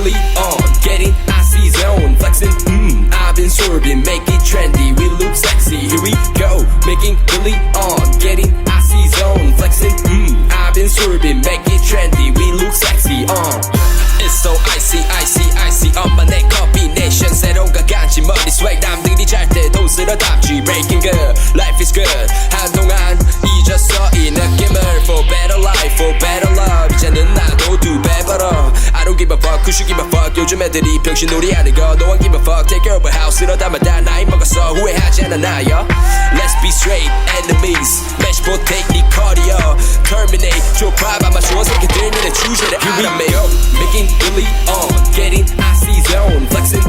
really on, getting icy zone, flexing, I've been sorbing, make it trendy, we look sexy, here we go, making really on, getting icy zone, flexing, I've been sorbing, make it trendy, we look sexy, It's so icy, icy, icy, 엄마 내 combination, 새로운 가간지 머리 swag, 남들이 잘 때도 쓸어담지, breaking good, life is good, 한동안 잊었어 이 느낌을, for better life, for better love, 이제는 나도 두 배 벌어, I don't give a fuck, who should give a fuck, 요즘 애들이 병신놀이 하는 거, no one give a fuck, take care of a house, 이러다만 다 나이 먹었어, 후회하지 않아 나요, let's be straight, enemies, match보다 take 네 cardio, terminate, 좁아 아마 좋은 새끼들 눈에 주제를 알아매요, making really on, getting icy zone, flexing,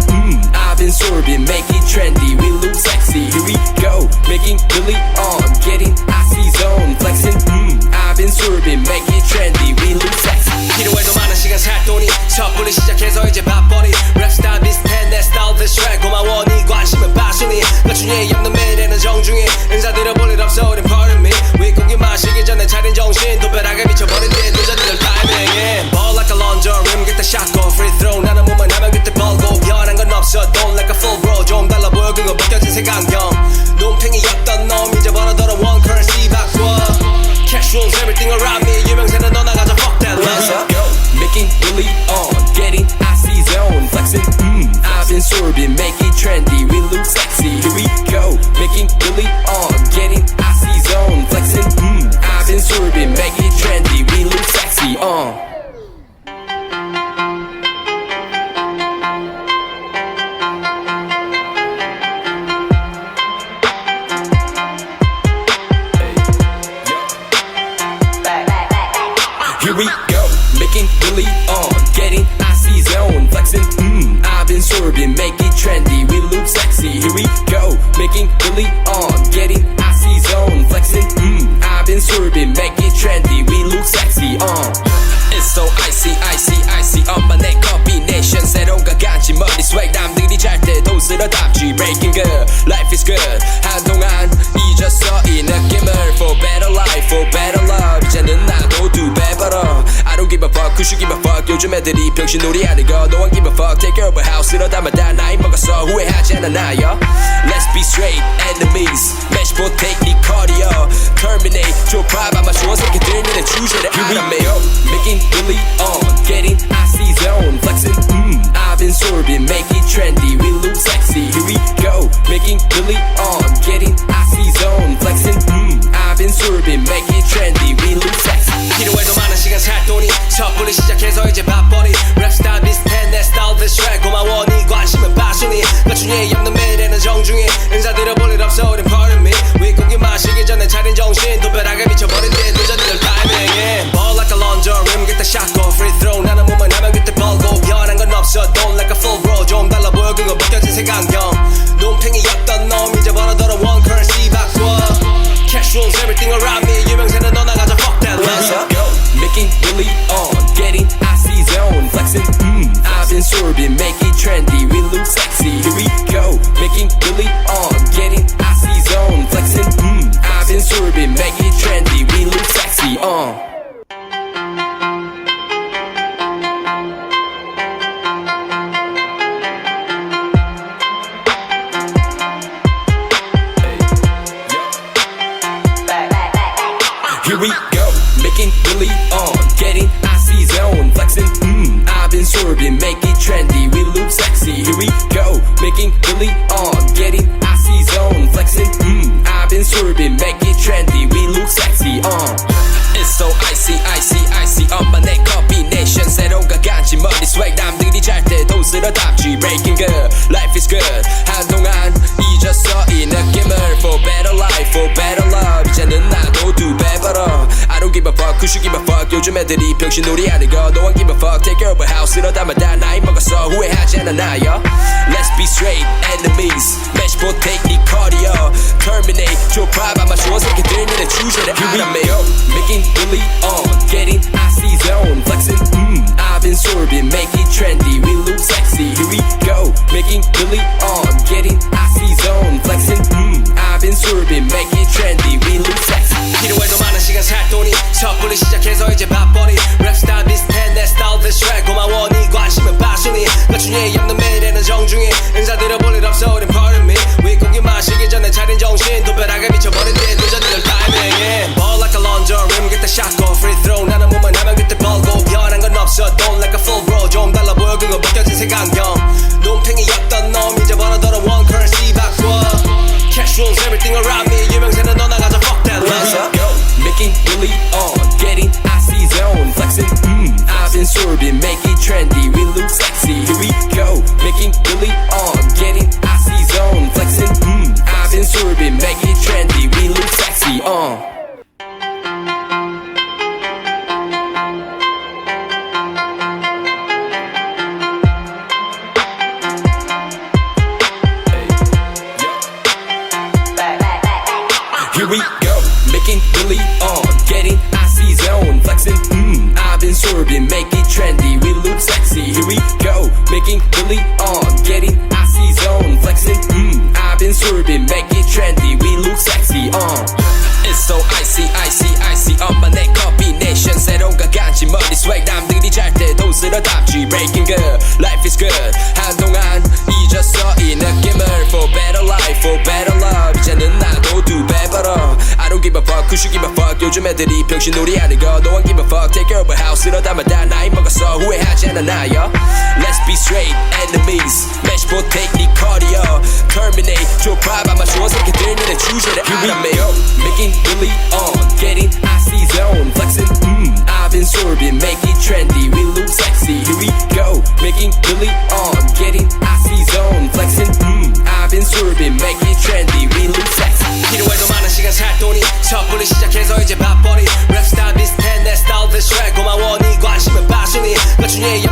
I've been sorbing, make it trendy, we look sexy, here we go, making really on, getting icy zone, flexing, I've been sorbing, make it trendy, we look sexy. 필요해도 많은 시간 살 돈이 섣불리 시작해서 이제 바쁘니 랩스타일 비슷해 내 스타일 비슷해 고마워 네 관심은 빠순이 나중에 없는 미래는 정중히 인사드려 볼 일 없어 우린 pardon me 윗고기 마시기 전에 차린 정신 도배락에 미쳐버린 뒤 늦어지는 타이밍 Ball like a launcher rim get the shot go free throw 나는 몸만 하면 그때 벌고 변한 건 없어 don't like a full bro 좀 달라 보여 그거 벗겨진 색안경 논팽이였던 놈 이제 벌어들어 one currency 바꿔 Cash rules everything around me 유명세는 너 나가자 fuck that Let's go, making really on, getting icy zone, flexing, I've been sorbing, make it trendy, we look sexy, here we go, making really on, getting icy zone, flexing, I've been sorbing, make it trendy, we look sexy, Here we go, making really on, getting icy zone, flexing, I've been sorbing, make it trendy, we look sexy, here we go, making really on, getting icy zone, flexing, I've been sorbing, make it trendy, we look sexy, It's so icy, icy, icy, 엄마 내 combination, 새로운 가간지 머리 swag, 남들이 잘 때도 쓸어담지, breaking good, life is good, 한동안 잊었어 이 느낌을, for better life, for better love, 이제는 나도 두 배 벌어, I don't give a fuck, who should give a fuck, 요즘 애들이 병신놀이 하는 거, no one give a fuck, take care of a house, 이러다만 다 나이 먹었어, 후회하지 않아 나요, let's be straight, enemies, match보다 take 네 cardio, terminate, 좁아 아마 좋은 새끼들 눈에 주제를 알아매요, making really on, getting icy zone, flexing, I've been sorbing, make it trendy, we look sexy, here we go, making really on, getting icy zone, flexing, I've been sorbing, make it trendy, we look sexy. 필요해도 많은 시간 살 돈이 섣불리 시작해서 이제 바쁘니 랩스타일 비슷해 내 스타일 비슷해 고마워 네 관심은 빠순이 나중에 없는 미래는 정중히 인사드려 볼 일 없어 우린 pardon me 윗고기 마시기 전에 차린 정신 도배락에 미쳐버린 뒤 늦어지는 타이밍 Ball like a launcher rim get the shot go free throw 나는 몸만 하면 그때 벌고 변한 건 없어 don't like a full bro 좀 달라 보여 그거 벗겨진 색안경 논팽이였던 놈 이제 벌어들어 one currency 바꿔 Cash rules everything around me 유명세는 너 나가자 fuck that Let's go, making really on, getting icy zone, flexing, I've been sorbing, make it trendy, we look sexy, here we go, making really on, getting icy zone, flexing, I've been sorbing, make it trendy, we look sexy, Here we go, making really on, getting icy zone, flexing, I've been sorbing, make it trendy, we look sexy, here we go, making really on, getting icy zone, flexing, I've been sorbing, make it trendy, we look sexy, It's so icy, icy, icy, 엄마 내 combination, 새로운 가간지 머리 swag, 남들이 잘 때도 쓸어담지, breaking good, life is good, 한동안 잊었어 이 느낌을, for better life, for better love, 이제는 나도 두 배 벌어, I don't give a fuck, who should give a fuck, 요즘 애들이 병신놀이 하는 거, no one give a fuck, take care of a house, 이러다만 다 나이 먹었어, 후회하지 않아 나요, let's be straight, enemies, match보다 take 네 cardio, terminate, 좁아 아마 좋은 새끼들 눈에 주제를 알아매요, making really on, getting icy zone, flexing, I've been sorbing, make it trendy, we look sexy, here we go, making really on, getting icy zone, flexing, I've been sorbing, make it trendy, we look sexy. 필요해도 많은 시간 살 돈이 섣불리 시작해서 이제 바쁘니 랩스타일 비슷해 내 스타일 비슷해 고마워 네 관심은 빠순이 회색 안경 놈탱이였던 놈 이제 벌어들어 원 currency 바꿔 Cash rules everything around me 유명세는 너 나가자 fuck that Let's go, making really on, getting icy zone, flexing. I've been sorbing, make it trendy. We look sexy. Here we go, making really on, getting icy zone, flexing. I've been sorbing, make it trendy. We look sexy. Here we go, making really on, getting icy zone, flexing. I've been sorbing, make it trendy. We look sexy. Here we go, making really on, getting icy zone, flexing. I've been sorbing, make it trendy. We look sexy. It's so icy, icy, icy. 엄마네 combination 새로운 가간지 머리 swag 남들이 잘 때도 쓸어담지 breaking good, life is good. 한동안 잊었어 이 느낌을 for better life, for better love. 이제는 나도 두 배 벌어. I don't give a fuck, who should give a fuck. 요즘 애들이 병신놀이 하는 거 no one give a fuck. Take care of a house 이러다만 다 나이 먹었어 후회하지 않아 나요. Let's be straight enemies. Match take 네 cardio terminate 좁아 아마 주워 새끼들 너네 주제를 알아매. Making really on, getting icy zone, flexing. I've been sorbing, make it trendy. We look sexy. Here we go, making really on, getting icy zone, flexing. I've been sorbing, make it trendy. We look sexy. 필요해도 많은 시간 살 돈이 섣불리 시작해서 이제 밥벌이 랩스타일 비슷해 내 스타일 대 swag 고마워 네 관심은 passion이 그 중에